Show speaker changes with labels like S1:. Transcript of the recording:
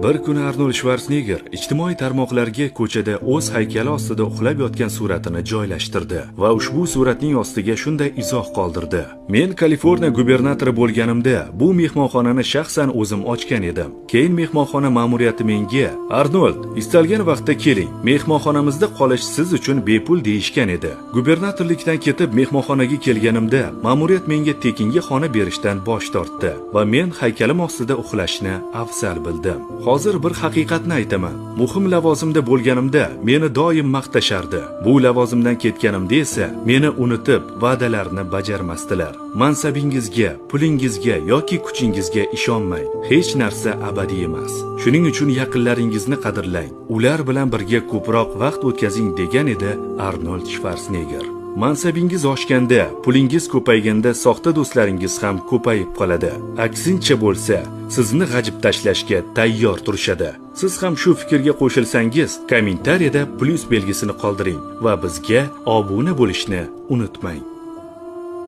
S1: Bir kuni Arnold Shvarsenegger ijtimoiy tarmoqlarga ko'chada o'z haykali ostida uxlab yotgan suratini joylashtirdi va ushbu suratning ostiga shunday izoh qoldirdi: Men Kaliforniya gubernatori bo'lganimda bu mehmonxonani shaxsan o'zim ochgan edim. Keyin mehmonxona ma'muriyati menga: Arnold, istalgan vaqtda keling, mehmonxonamizda qolish siz uchun bepul deyishgan edi. Gubernatorlikdan ketib mehmonxonaga kelganimda ma'muriyat menga tekinga xona berishdan bosh tortdi va men haykalim ostida uxlashni afzal bildim. Hozir bir haqiqatni aytaman. Muhim lavozimda bo'lganimda meni doim maqtashardi. Bu lavozimdan ketganimda esa meni unutib, va'dalarni bajarmasdilar. Mansabingizga, pulingizga yoki kuchingizga ishonmang. Hech narsa abadiy emas. Shuning uchun yaqinlaringizni qadrlang. Ular bilan birga ko'proq vaqt o'tkazing degan edi Arnold Shvarsenegger. Mansabingiz oshganda, pulingiz ko'payganda soxta do'stlaringiz ham ko'payib qoladi. Aksincha bo'lsa, sizni g'ajib tashlashga tayyor turishadi. Siz ham shu fikrga qo'shilsangiz, kommentariyada plus belgisini qoldiring va bizga obuna bo'lishni unutmang.